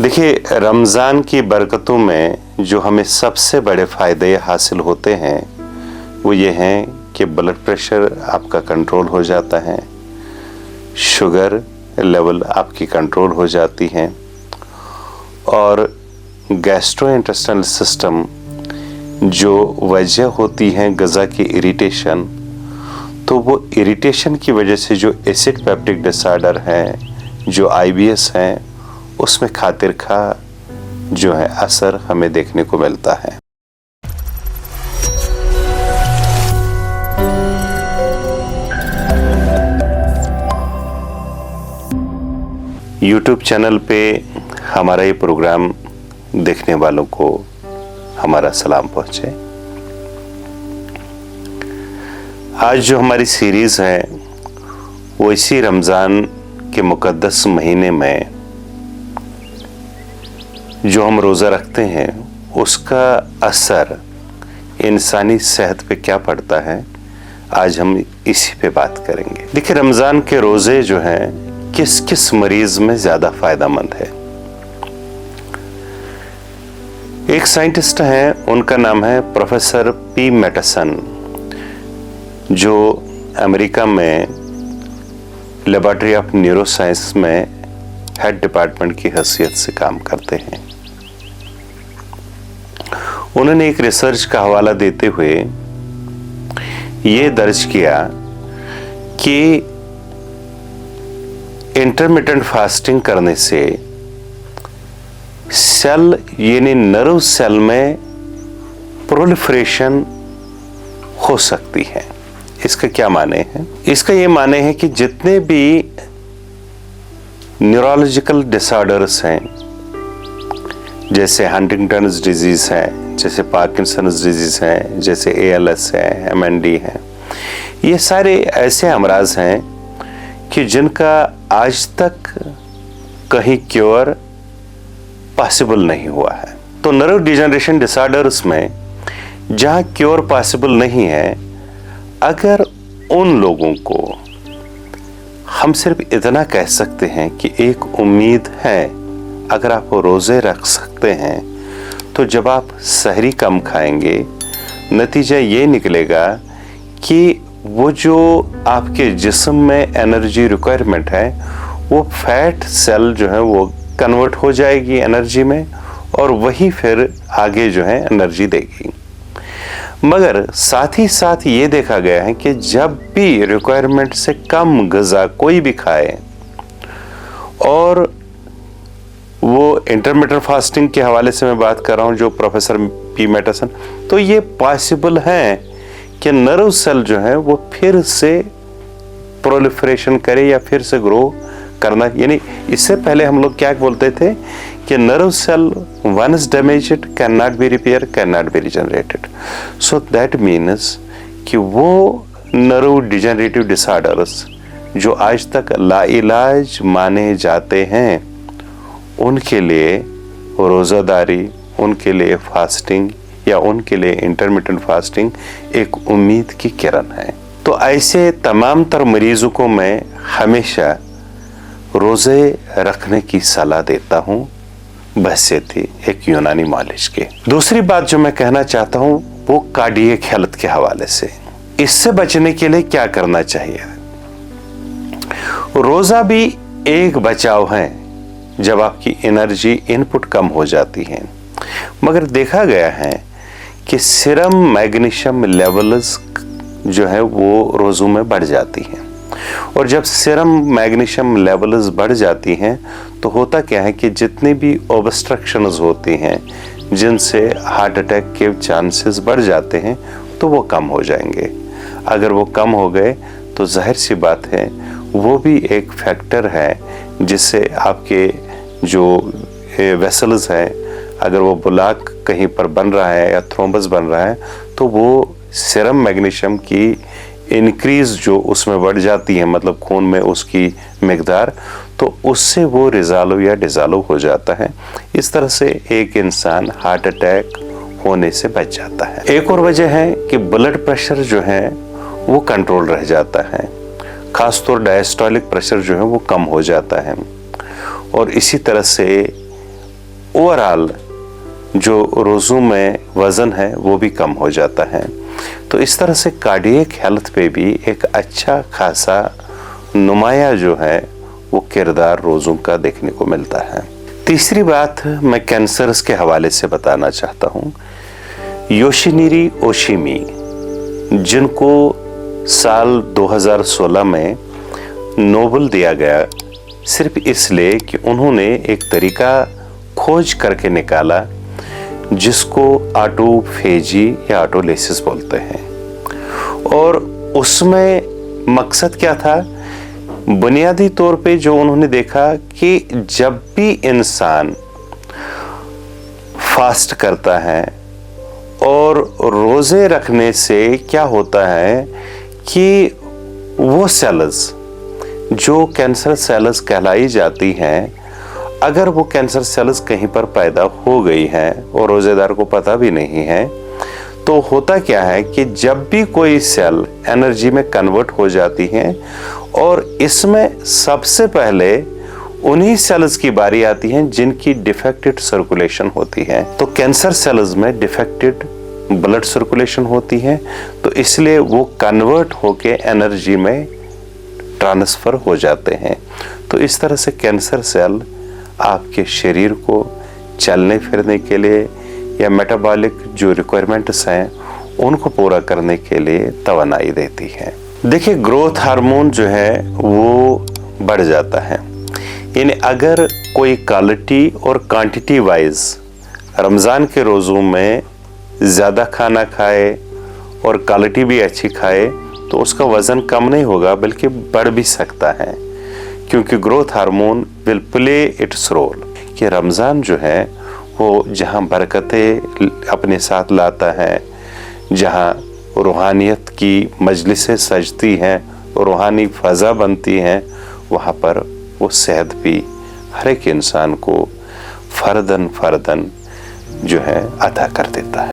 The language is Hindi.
देखिए, रमज़ान की बरकतों में जो हमें सबसे बड़े फ़ायदे हासिल होते हैं वो ये हैं कि ब्लड प्रेशर आपका कंट्रोल हो जाता है, शुगर लेवल आपकी कंट्रोल हो जाती है और गैस्ट्रोइंटेस्टाइनल सिस्टम जो वजह होती है ग़ज़ा की इरिटेशन, तो वो इरिटेशन की वजह से जो एसिड पेप्टिक डिसऑर्डर हैं, जो IBS हैं, उसमें खातिर खा जो है असर हमें देखने को मिलता है। YouTube चैनल पे हमारा ये प्रोग्राम देखने वालों को हमारा सलाम पहुंचे। आज जो हमारी सीरीज़ है वो इसी रमज़ान के मुक़द्दस महीने में जो हम रोज़ा रखते हैं उसका असर इंसानी सेहत पे क्या पड़ता है, आज हम इसी पे बात करेंगे। देखिए, रमज़ान के रोज़े जो हैं किस किस मरीज़ में ज़्यादा फ़ायदेमंद है। एक साइंटिस्ट हैं, उनका नाम है प्रोफेसर P. मैटसन, जो अमेरिका में लेबोरेटरी ऑफ न्यूरोसाइंस में हेड डिपार्टमेंट की हैसियत से काम करते हैं। उन्होंने एक रिसर्च का हवाला देते हुए ये दर्ज किया कि इंटरमिटेंट फास्टिंग करने से सेल यानी नर्व सेल में प्रोलिफरेशन हो सकती है। इसका क्या माने हैं? इसका ये माने हैं कि जितने भी न्यूरोलॉजिकल डिसऑर्डर्स हैं, जैसे हंटिंगटन्स डिजीज है, जैसे पार्किंसंस डिजीज है, जैसे ALS है, MND है, ये सारे ऐसे अमराज हैं कि जिनका आज तक कहीं क्योर पॉसिबल नहीं हुआ है। तो नर्व डिजनरेशन डिसऑर्डर्स में जहां क्योर पॉसिबल नहीं है, अगर उन लोगों को हम सिर्फ इतना कह सकते हैं कि एक उम्मीद है, अगर आप रोज़े रख सकते हैं तो जब आप सहरी कम खाएंगे, नतीजा ये निकलेगा कि वो जो आपके जिस्म में एनर्जी रिक्वायरमेंट है वो फैट सेल जो है वो कन्वर्ट हो जाएगी एनर्जी में और वही फिर आगे जो है एनर्जी देगी। मगर साथ ही साथ ये देखा गया है कि जब भी रिक्वायरमेंट से कम ग़िज़ा कोई भी खाए, और वो इंटरमिटेंट फास्टिंग के हवाले से मैं बात कर रहा हूँ जो प्रोफेसर P. मैटसन, तो ये पॉसिबल है कि नर्व सेल जो है वो फिर से प्रोलिफरेशन करे या फिर से ग्रो करना। यानी इससे पहले हम लोग क्या बोलते थे कि nerve cell once damaged can not be repair, can not be regenerated. So that means कि वो नर्व डिजनरेटिव डिसऑर्डर्स जो आज तक लाइलाज माने जाते हैं, उनके लिए रोज़ादारी, उनके लिए फास्टिंग या उनके लिए इंटरमिटेंट फास्टिंग एक उम्मीद की किरण है। तो ऐसे तमाम तर मरीजों को मैं हमेशा रोज़े रखने की सलाह देता हूँ, बहैसियत एक यूनानी मालिश के। दूसरी बात जो मैं कहना चाहता हूँ वो कार्डियक हेल्थ के हवाले से, इससे बचने के लिए क्या करना चाहिए। रोज़ा भी एक बचाव है जब आपकी एनर्जी इनपुट कम हो जाती है, मगर देखा गया है कि सीरम मैग्नीशियम लेवल्स जो है वो रोज़ों में बढ़ जाती हैं, और जब सीरम मैग्नीशियम लेवल्स बढ़ जाती हैं तो होता क्या है कि जितनी भी ऑब्स्ट्रक्शंस होती हैं जिनसे हार्ट अटैक के चांसेस बढ़ जाते हैं, तो वो कम हो जाएंगे। अगर वो कम हो गए तो जाहिर सी बात है वो भी एक फैक्टर है जिससे आपके जो वेसल्स हैं, अगर वो ब्लॉक कहीं पर बन रहा है या थ्रोम्बस बन रहा है, तो वो सीरम मैग्नीशियम की इंक्रीज जो उसमें बढ़ जाती है, मतलब खून में उसकी मिकदार, तो उससे वो रिजॉल्व या डिजॉल्व हो जाता है। इस तरह से एक इंसान हार्ट अटैक होने से बच जाता है। एक और वजह है कि ब्लड प्रेशर जो है वो कंट्रोल रह जाता है, खासतौर डायस्टोलिक प्रेशर जो है वो कम हो जाता है, और इसी तरह से ओवरऑल जो रोज़ों में वज़न है वो भी कम हो जाता है। तो इस तरह से कार्डियक हेल्थ पे भी एक अच्छा खासा नुमाया जो है वो किरदार रोज़ों का देखने को मिलता है। तीसरी बात मैं कैंसर्स के हवाले से बताना चाहता हूँ। योशिनिरी ओशिमी, जिनको साल 2016 में नोबेल दिया गया सिर्फ इसलिए कि उन्होंने एक तरीका खोज करके निकाला जिसको ऑटोफेजी या ऑटोलिसिस बोलते हैं। और उसमें मकसद क्या था? बुनियादी तौर पे जो उन्होंने देखा कि जब भी इंसान फास्ट करता है और रोज़े रखने से क्या होता है कि वो सेल्स जो कैंसर सेल्स कहलाई जाती हैं, अगर वो कैंसर सेल्स कहीं पर पैदा हो गई हैं और रोज़ेदार को पता भी नहीं है, तो होता क्या है कि जब भी कोई सेल एनर्जी में कन्वर्ट हो जाती हैं और इसमें सबसे पहले उन्हीं सेल्स की बारी आती है जिनकी डिफेक्टेड सर्कुलेशन होती है। तो कैंसर सेल्स में डिफेक्टेड ब्लड सर्कुलेशन होती है, तो इसलिए वो कन्वर्ट होके एनर्जी में ट्रांसफर हो जाते हैं। तो इस तरह से कैंसर सेल आपके शरीर को चलने फिरने के लिए या मेटाबॉलिक जो रिक्वायरमेंट्स हैं उनको पूरा करने के लिए तवानाई देती है। देखिए, ग्रोथ हार्मोन जो है वो बढ़ जाता है। यानी अगर कोई क्वालिटी और क्वांटिटी वाइज रमज़ान के रोज़ों में ज़्यादा खाना खाए और क्वालिटी भी अच्छी खाए तो उसका वज़न कम नहीं होगा बल्कि बढ़ भी सकता है, क्योंकि growth hormone will play its role. कि रमज़ान जो है वो जहाँ बरकतें अपने साथ लाता है, जहाँ रूहानियत की मजलिसें सजती हैं, रूहानी फ़ज़ा बनती हैं, वहाँ पर वो सेहत भी हर एक इंसान को फ़र्दन जो है अता कर देता है।